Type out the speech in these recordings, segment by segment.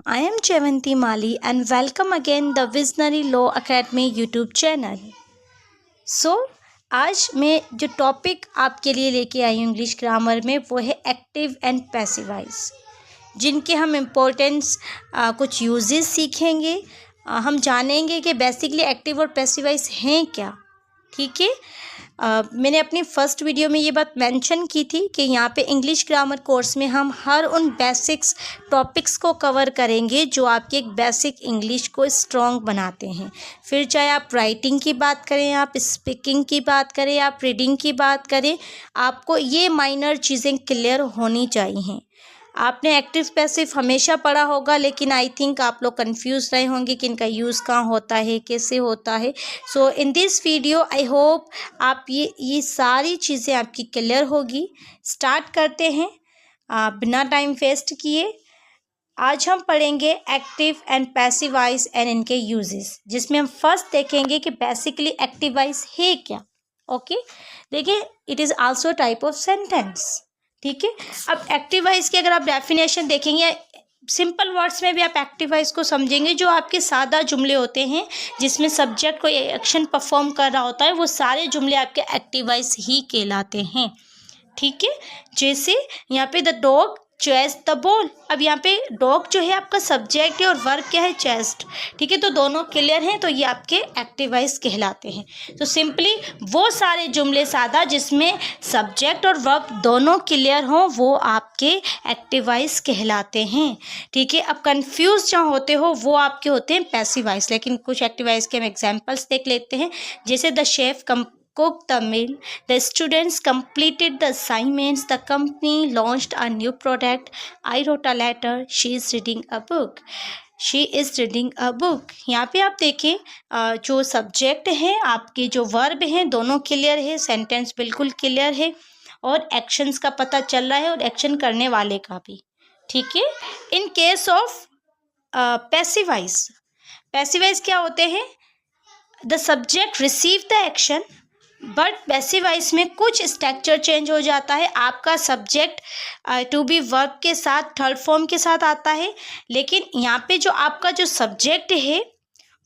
I am Chevanti Mali and welcome again the Visionary Law Academy YouTube channel. So आज मैं जो topic आपके लिए लेके आई हूँ इंग्लिश ग्रामर में वो है एक्टिव एंड पैसिव वॉइस, जिनके हम इम्पोर्टेंस कुछ यूजेस सीखेंगे। हम जानेंगे कि बेसिकली एक्टिव और पैसिव वॉइस हैं क्या। ठीक है, मैंने अपनी फर्स्ट वीडियो में ये बात मेंशन की थी कि यहाँ पे इंग्लिश ग्रामर कोर्स में हम हर उन बेसिक्स टॉपिक्स को कवर करेंगे जो आपकी एक बेसिक इंग्लिश को स्ट्रॉन्ग बनाते हैं। फिर चाहे आप राइटिंग की बात करें, आप स्पीकिंग की बात करें, आप रीडिंग की बात करें, आपको ये माइनर चीज़ें क्लियर होनी चाहिए। आपने एक्टिव पैसिव हमेशा पढ़ा होगा, लेकिन आई थिंक आप लोग कंफ्यूज रहे होंगे कि इनका यूज़ कहाँ होता है, कैसे होता है। So in this video I hope आप ये सारी चीज़ें आपकी क्लियर होगी। स्टार्ट करते हैं बिना टाइम वेस्ट किए। आज हम पढ़ेंगे active and passive voice and इनके यूजेस, जिसमें हम फर्स्ट देखेंगे कि बेसिकली एक्टिव वॉइस है क्या। ओके, देखिए it is also type of sentence. ठीक है, अब एक्टिव वॉइस की अगर आप डेफिनेशन देखेंगे, सिंपल वर्ड्स में भी आप एक्टिव वॉइस को समझेंगे, जो आपके सादा जुमले होते हैं जिसमें सब्जेक्ट कोई एक्शन परफॉर्म कर रहा होता है, वो सारे जुमले आपके एक्टिव वॉइस ही कहलाते हैं। ठीक है, जैसे यहाँ पे the dog chest the ball. अब यहाँ पे डॉग जो है आपका सब्जेक्ट है और वर्ब क्या है, चेस्ट। ठीक है, तो दोनों क्लियर हैं, तो ये आपके एक्टिव वॉइस कहलाते हैं। तो सिंपली वो सारे जुमले सादा जिसमें सब्जेक्ट और वर्ब दोनों क्लियर हों, वो आपके एक्टिव वॉइस कहलाते हैं। ठीक है, अब कंफ्यूज जहाँ होते हो वो आपके होते हैं पैसिव वॉइस। लेकिन कुछ एक्टिव वॉइस के हम एग्जाम्पल्स देख लेते हैं, जैसे the chef cooked the meal, the students completed the assignments, the company launched a new product, I wrote a letter, she is reading a book. She is reading a book. यहाँ पे आप देखें जो subject है, आपके जो verb हैं, दोनों क्लियर है, सेंटेंस बिल्कुल क्लियर है, और एक्शंस का पता चल रहा है और एक्शन करने वाले का भी। ठीक है, in case of passive voice, passive voice क्या होते हैं, the subject receive the action, but passive voice में कुछ स्ट्रक्चर चेंज हो जाता है। आपका सब्जेक्ट टू बी वर्ब के साथ थर्ड फॉर्म के साथ आता है, लेकिन यहाँ पे जो आपका जो सब्जेक्ट है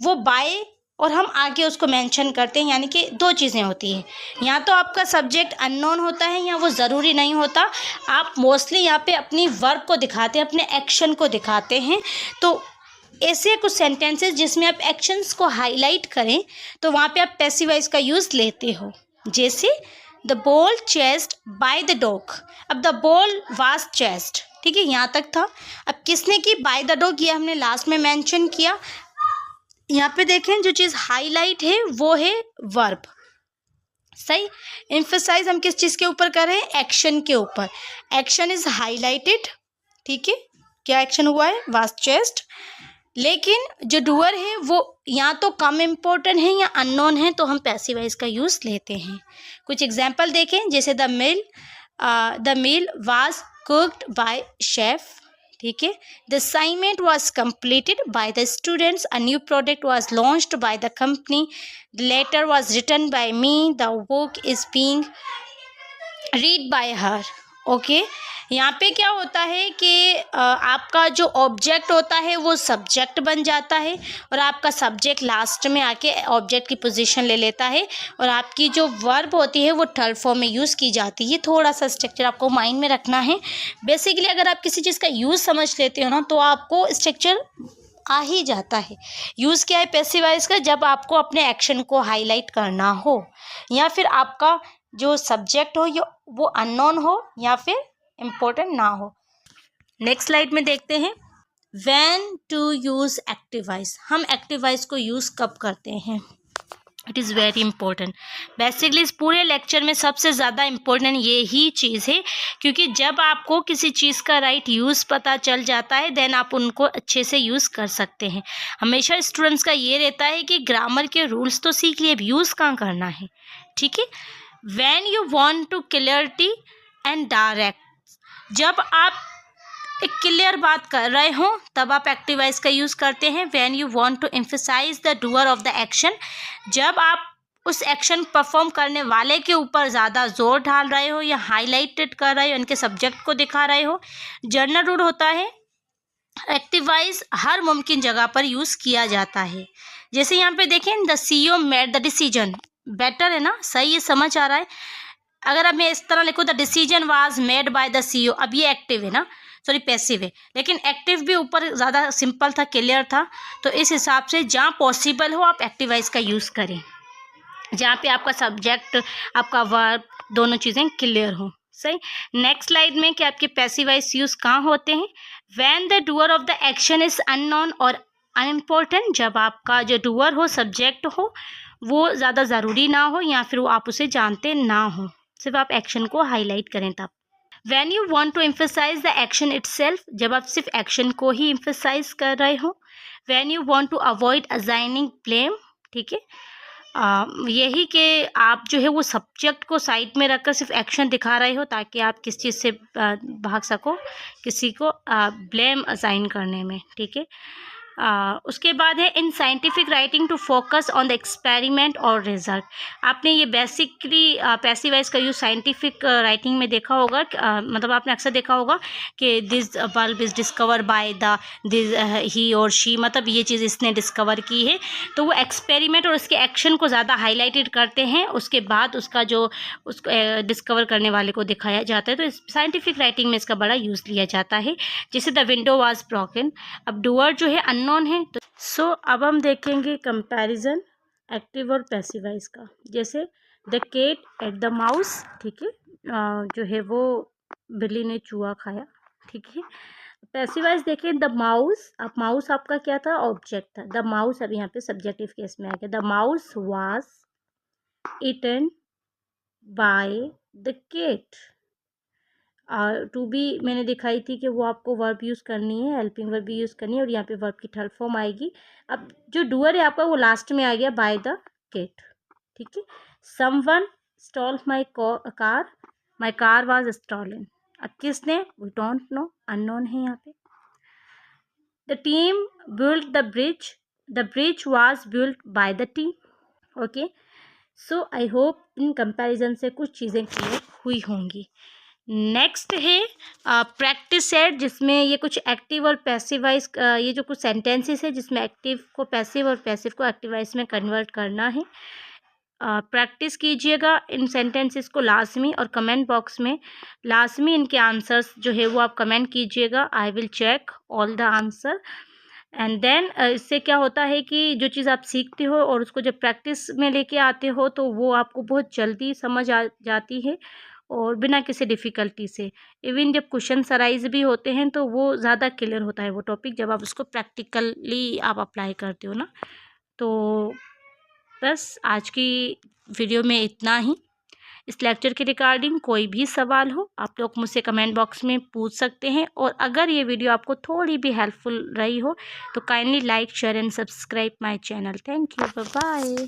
वो बाय और हम आगे उसको मेंशन करते हैं, यानी कि दो चीज़ें होती हैं। यहाँ तो आपका सब्जेक्ट अननोन होता है, या वो ज़रूरी नहीं होता। आप मोस्टली यहाँ पे अपनी वर्ब को दिखाते हैं, अपने एक्शन को दिखाते हैं। तो ऐसे कुछ सेंटेंसेस जिसमें आप एक्शंस को हाईलाइट करें, तो वहाँ पे आप पैसिव वॉइस का यूज़ लेते हो। जैसे the ball chased by the dog. अब द बॉल वाज चेस्ड, ठीक है, यहाँ तक था। अब किसने की, बाय द डॉग, ये हमने लास्ट में मेंशन किया। यहाँ पे देखें जो चीज़ हाईलाइट है वो है वर्ब। सही, एम्फसाइज हम किस चीज़ के ऊपर कर रहे हैं, एक्शन के ऊपर। Action is highlighted. ठीक है, क्या एक्शन हुआ है, वाज चेस्ड। लेकिन जो डूअर है वो या तो कम इम्पोर्टेंट है या अननोन है, तो हम पैसिव वॉइस का यूज़ लेते हैं। कुछ एग्जांपल देखें, जैसे the meal was cooked by chef. ठीक है, the assignment was completed by the students, a new product was launched by the company, the letter was written by me, the book is being read by her. Okay, यहाँ पे क्या होता है कि आपका जो ऑब्जेक्ट होता है वो सब्जेक्ट बन जाता है, और आपका सब्जेक्ट लास्ट में आके ऑब्जेक्ट की पोजीशन ले लेता है, और आपकी जो वर्ब होती है वो थर्ड फॉर्म में यूज़ की जाती है। थोड़ा सा स्ट्रक्चर आपको माइंड में रखना है। बेसिकली अगर आप किसी चीज़ का यूज़ समझ लेते हो ना, तो आपको स्ट्रक्चर आ ही जाता है। यूज़ क्या है पैसिव वॉइस का, जब आपको अपने एक्शन को हाईलाइट करना हो, या फिर आपका जो सब्जेक्ट हो वो अननोन हो या फिर इम्पोर्टेंट ना हो। नेक्स्ट स्लाइड में देखते हैं, when to use active voice. हम एक्टिव वॉइस को यूज़ कब करते हैं, it is very important. Basically इस पूरे लेक्चर में सबसे ज़्यादा इम्पोर्टेंट ये ही चीज़ है, क्योंकि जब आपको किसी चीज़ का राइट यूज़ पता चल जाता है, देन आप उनको अच्छे से यूज़ कर सकते हैं। हमेशा स्टूडेंट्स का ये रहता है कि ग्रामर के रूल्स तो सीख लिए, अब यूज़ कहाँ करना है। ठीक है, when you want to clarity and direct, जब आप एक क्लियर बात कर रहे हो तब आप एक्टिव वॉइस का यूज़ करते हैं। When you want to emphasize the doer of the action, जब आप उस एक्शन परफॉर्म करने वाले के ऊपर ज़्यादा जोर डाल रहे हो या हाईलाइटेड कर रहे हो, उनके सब्जेक्ट को दिखा रहे हो। जनरल रूल होता है एक्टिवाइज हर मुमकिन जगह पर यूज़ किया जाता है। जैसे यहाँ पे देखें, the CEO made the decision, better है ना, सही है, समझ आ रहा है। अगर अब मैं इस तरह लिखूँ, the decision was made by the CEO, अब ये एक्टिव है ना, सॉरी पैसिव है, लेकिन एक्टिव भी ऊपर ज़्यादा सिंपल था, क्लियर था। तो इस हिसाब से जहाँ पॉसिबल हो आप एक्टिवाइज का यूज़ करें, जहाँ पे आपका सब्जेक्ट, आपका वर्ब, दोनों चीज़ें क्लियर हो। सही। नेक्स्ट स्लाइड में कि आपके पैसिवाइज यूज़ कहाँ होते हैं, when the doer of the action is unknown और अनइम्पोर्टेंट, जब आपका जो डूअर हो, सब्जेक्ट हो, वो ज़्यादा ज़रूरी ना हो या फिर वो आप उसे जानते ना हो, सिर्फ आप एक्शन को हाईलाइट करें तब। When you want to emphasize the action itself, जब आप सिर्फ एक्शन को ही एम्फेसाइज कर रहे हो। When you want to avoid assigning blame, ठीक है, यही कि आप जो है वो सब्जेक्ट को साइड में रखकर सिर्फ एक्शन दिखा रहे हो ताकि आप किस चीज़ से भाग सको, किसी को ब्लेम असाइन करने में, ठीक है। उसके बाद है in scientific writing to focus on the experiment और रिजल्ट। आपने ये बेसिकली पैसिवाइज का यूज साइंटिफिक राइटिंग में देखा होगा, मतलब आपने अक्सर देखा होगा कि this bulb is discover by the this he और शी, मतलब ये चीज़ इसने डिस्कवर की है, तो वो एक्सपेरिमेंट और उसके एक्शन को ज़्यादा हाईलाइटेड करते हैं, उसके बाद उसका जो उसको डिस्कवर करने वाले को दिखाया जाता है। तो इस साइंटिफिक राइटिंग में इसका बड़ा यूज़ लिया जाता है। जैसे द विंडो वाज ब्रोकन, अब डूअर जो है अननोन है, तो अब हम देखेंगे कंपैरिजन एक्टिव और पैसिवाइज का। जैसे the cat ate the mouse, ठीक है, जो है वो बिल्ली ने चूहा खाया, ठीक है। पैसिवाइज देखें, द माउस, अब माउस आपका क्या था, ऑब्जेक्ट था, द माउस अब यहाँ पे सब्जेक्टिव केस में आ गया, the mouse was eaten by the cat. To be मैंने दिखाई थी कि वो आपको वर्ब यूज़ करनी है, हेल्पिंग वर्ब भी यूज़ करनी है, और यहाँ पे वर्ब की थर्ड फॉर्म आएगी। अब जो डूअर है आपका वो लास्ट में आ गया, बाय द केट, ठीक है। Someone stall my car was stolen, अब किसने, वी डोंट नो, अननोन है यहाँ पे। The team build the bridge was build by the team, okay. So I hope in comparison से कुछ चीज़ें क्लियर हुई होंगी। नेक्स्ट है प्रैक्टिस सेट, जिसमें ये कुछ एक्टिव और पैसिवाइज, ये जो कुछ सेंटेंसेस है जिसमें एक्टिव को पैसिव और पैसिव को एक्टिवाइज में कन्वर्ट करना है। प्रैक्टिस कीजिएगा इन सेंटेंसेस को लाजमी, और कमेंट बॉक्स में लाजमी इनके आंसर्स जो है वो आप कमेंट कीजिएगा। I will check all the answer and then इससे क्या होता है कि जो चीज़ आप सीखते हो और उसको जब प्रैक्टिस में लेके आते हो तो वो आपको बहुत जल्दी समझ आ जाती है, और बिना किसी डिफ़िकल्टी से। इवन जब क्वेश्चन अराइज भी होते हैं तो वो ज़्यादा क्लियर होता है वो टॉपिक, जब आप उसको प्रैक्टिकली आप अप्लाई करते हो ना। तो बस आज की वीडियो में इतना ही। इस लेक्चर के रिगार्डिंग कोई भी सवाल हो आप लोग मुझसे कमेंट बॉक्स में पूछ सकते हैं, और अगर ये वीडियो आपको थोड़ी भी हेल्पफुल रही हो तो kindly like, share and subscribe my channel. Thank you, bye bye.